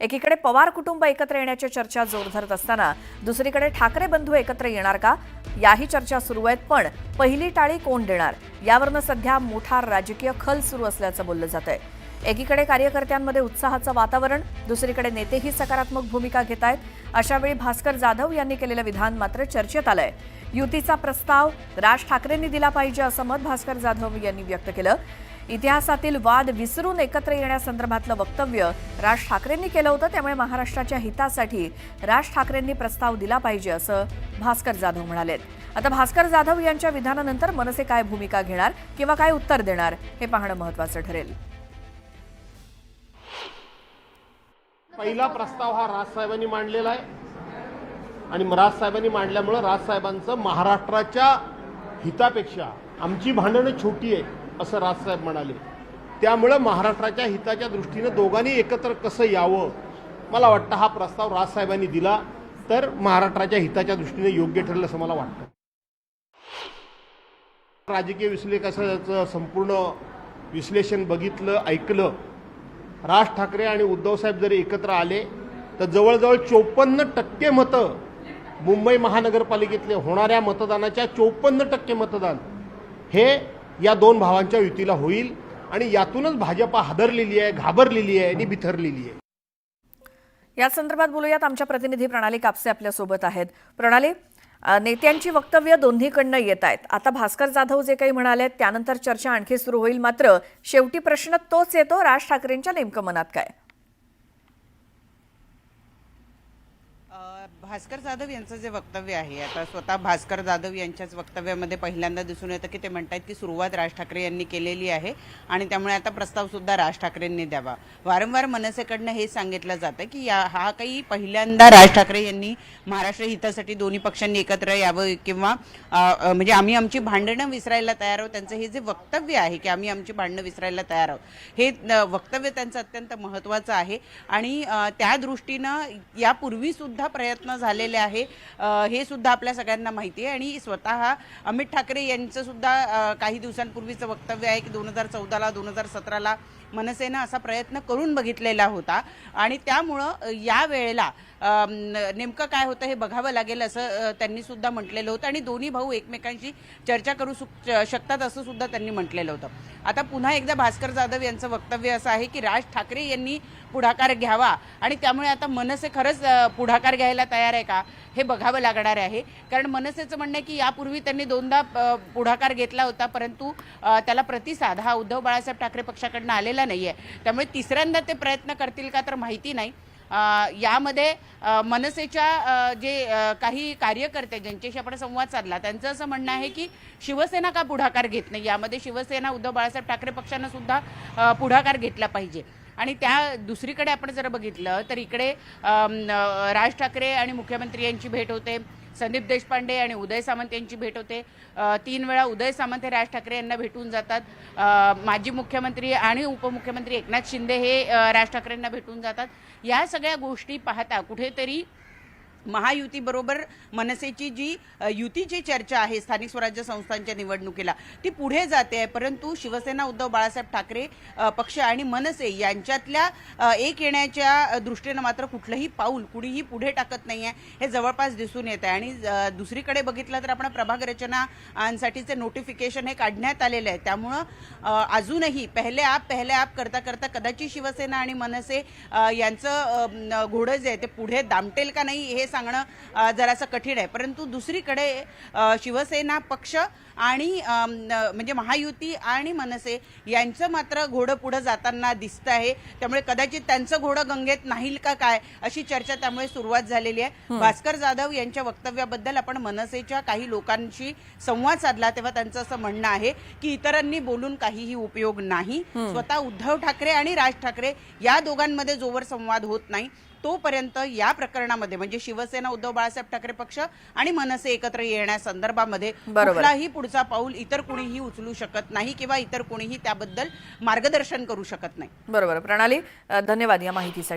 एकीकडे पवार कुटुंब एकत्र येण्याच्या चर्चा जोर धरत असताना दुसरीकडे ठाकरे बंधू एकत्र येणार का याही चर्चा सुरू आहेत. पण पहिली टाळी कोण देणार यावरनं सध्या मोठा राजकीय खल सुरू असल्याचं बोललं जातंय. एकीकडे कार्यकर्त्यांमध्ये उत्साहाचं वातावरण, दुसरीकडे नेतेही सकारात्मक भूमिका घेत आहेत. अशावेळी भास्कर जाधव यांनी केलेलं विधान मात्र चर्चेत आलंय. युतीचा प्रस्ताव राज ठाकरेंनी दिला पाहिजे असं मत भास्कर जाधव यांनी व्यक्त केलं. इतिहासातील वाद विसरून एकत्र येण्यासंदर्भातलं वक्तव्य राज ठाकरेंनी केलं होतं, त्यामुळे महाराष्ट्राच्या हितासाठी राज ठाकरेंनी प्रस्ताव दिला पाहिजे असं भास्कर जाधव म्हणालेत. आता भास्कर जाधव यांच्या विधानानंतर मनसे काय भूमिका घेणार किंवा काय उत्तर देणार हे पाहणं महत्त्वाचं ठरेल. पहिला प्रस्ताव हा राजसाहेबांनी मांडलेला आहे आणि राजसाहेबांनी मांडल्यामुळे राजसाहेबांचं महाराष्ट्राच्या हितापेक्षा आमची भांडणं छोटी आहे असं राजसाहेब म्हणाले. त्यामुळे महाराष्ट्राच्या हिताच्या दृष्टीने दोघांनी एकत्र कसं यावं, मला वाटतं हा प्रस्ताव राजसाहेबांनी दिला तर महाराष्ट्राच्या हिताच्या दृष्टीने योग्य ठरेल असं मला वाटतं. राजकीय विश्लेषकाचं संपूर्ण विश्लेषण बघितलं, ऐकलं. राज ठाकरे आणि उद्धव साहेब जरी एकत्र आले तर जवळजवळ 54% मतं मुंबई महानगरपालिकेतले होणाऱ्या मतदानाच्या 54% मतदान हे या दोन भावांच्या युतीला होईल आणि यातूनच भाजपा हादरलेली आहे, घाबरलेली आहे आणि बिथरलेली आहे. या संदर्भात बोलूयात. आमच्या प्रतिनिधी प्रणाली कापसे आपल्या सोबत आहेत. प्रणाली, नेत्यांची वक्तव्य दोन्हीकडनं येत आहेत. आता भास्कर जाधव जे काही म्हणाले त्यानंतर चर्चा आणखी सुरू होईल, मात्र शेवटी प्रश्न तोच येतो, राज ठाकरेंच्या नेमकं मनात काय? भास्कर जाधव यांचं जे वक्तव्य आहे, आता स्वतः भास्कर जाधव यांच्याच वक्तव्यामध्ये पहिल्यांदा दिसून येतं की ते म्हणतात की सुरुवात राज ठाकरे यांनी केलेली आहे आणि त्यामुळे आता प्रस्ताव सुद्धा राज ठाकरेंनी द्यावा. वारंवार मनसेकडनं हे सांगितलं जातं की हा काही पहिल्यांदा राज ठाकरे यांनी महाराष्ट्र हितासाठी दोन्ही पक्षांनी एकत्र यावं किंवा म्हणजे आम्ही आमची भांडणं विसरायला तयार आहोत. त्यांचं हे जे वक्तव्य आहे की आम्ही आमची भांडणं विसरायला तयार आहोत, हे वक्तव्य त्यांचं अत्यंत महत्त्वाचं आहे आणि त्या दृष्टीनं यापूर्वी सुद्धा प्रयत्न झालेले आहे हे सुद्धा आपल्या सगळ्यांना माहिती आहे. आणि स्वतः अमित ठाकरे यांचं सुद्धा काही दिवसांपूर्वीचं वक्तव्य आहे की 2014ला 2017ला मनसेनं असा प्रयत्न करून बघितलेला होता आणि त्यामुळं या वेळेला नेमकं काय होतं हे बघावं लागेल असं त्यांनी सुद्धा म्हटलेलं होतं आणि दोन्ही भाऊ एकमेकांशी चर्चा करू शकतात असं सुद्धा त्यांनी म्हटलेलं होतं. आता पुन्हा एकदा भास्कर जाधव यांचं वक्तव्य असं आहे की राज ठाकरे यांनी पुढाकार घ्यावा आणि त्यामुळे आता मनसे खरंच पुढाकार घ्यायला तयार आहे का हे बघावं लागणार आहे. कारण मनसेचं म्हणणं आहे की यापूर्वी त्यांनी दोनदा पुढाकार घेतला होता, परंतु त्याला प्रतिसाद हा उद्धव बाळासाहेब ठाकरे पक्षाकडनं आलेला नाही आहे. त्यामुळे तिसऱ्यांदा ते प्रयत्न करतील का तर माहिती नाही. यामध्ये मनसेच्या जे काही कार्यकर्ते ज्यांच्याशी आपण संवाद साधला त्यांचं असं म्हणणं आहे की शिवसेना का पुढाकार घेत नाही, यामध्ये शिवसेना उद्धव बाळासाहेब ठाकरे पक्षानं सुद्धा पुढाकार घेतला पाहिजे. आणि त्या दुसरीकडे आपण जर बघितलं तर इकडे राज ठाकरे आणि मुख्यमंत्री यांची भेट होते, संदीप देशपांडे आणि उदय सामंत यांची भेट होते. 3 वेळा उदय सामंत हे राज ठाकरे यांना भेटून जातात. माजी मुख्यमंत्री आणि उपमुख्यमंत्री एकनाथ शिंदे हे राज ठाकरेंना भेटून जातात. या सगळ्या गोष्टी पाहता कुठेतरी महायुतीबरोबर मनसेची जी युतीची चर्चा आहे स्थानिक स्वराज्य संस्थांच्या निवडणुकीला ती पुढे जाते आहे, परंतु शिवसेना उद्धव बाळासाहेब ठाकरे पक्ष आणि मनसे यांच्यातल्या एक येण्याच्या दृष्टीनं मात्र कुठलंही पाऊल कुणीही पुढे टाकत नाही आहे हे जवळपास दिसून येत आहे. आणि दुसरीकडे बघितलं तर आपण प्रभाग रचनांसाठीचे नोटिफिकेशन हे काढण्यात आलेलं आहे. त्यामुळं अजूनही पहिले आप करता करता कदाचित शिवसेना आणि मनसे यांचं घोडं जे आहे ते पुढे दामटेल का नाही हे सांगणं जरासं कठीण आहे. परंतु दुसरीकडे शिवसेना पक्ष आणि म्हणजे महायुती आणि मनसे यांचं मात्र घोडं पुढं जाताना दिसतं आहे. त्यामुळे कदाचित त्यांचं घोडं गंगेत नाही का काय अशी चर्चा त्यामुळे सुरुवात झालेली आहे. भास्कर जाधव यांच्या वक्तव्याबद्दल आपण मनसेच्या काही लोकांशी संवाद साधला तेव्हा त्यांचं असं म्हणणं आहे की इतरांनी बोलून काहीही उपयोग नाही. स्वतः उद्धव ठाकरे आणि राज ठाकरे या दोघांमध्ये जोवर संवाद होत नाही तोपर्यंत या प्रकरणामध्ये म्हणजे शिवसेना उद्धव बाळासाहेब ठाकरे पक्ष आणि मनसे एकत्र येण्यासंदर्भामध्ये कुठलाही पुढचा पाऊल इतर कोणीही उचलू शकत नाही किंवा इतर कोणीही त्याबद्दल मार्गदर्शन करू शकत नाही. बरोबर प्रणाली, धन्यवाद या माहितीसाठी.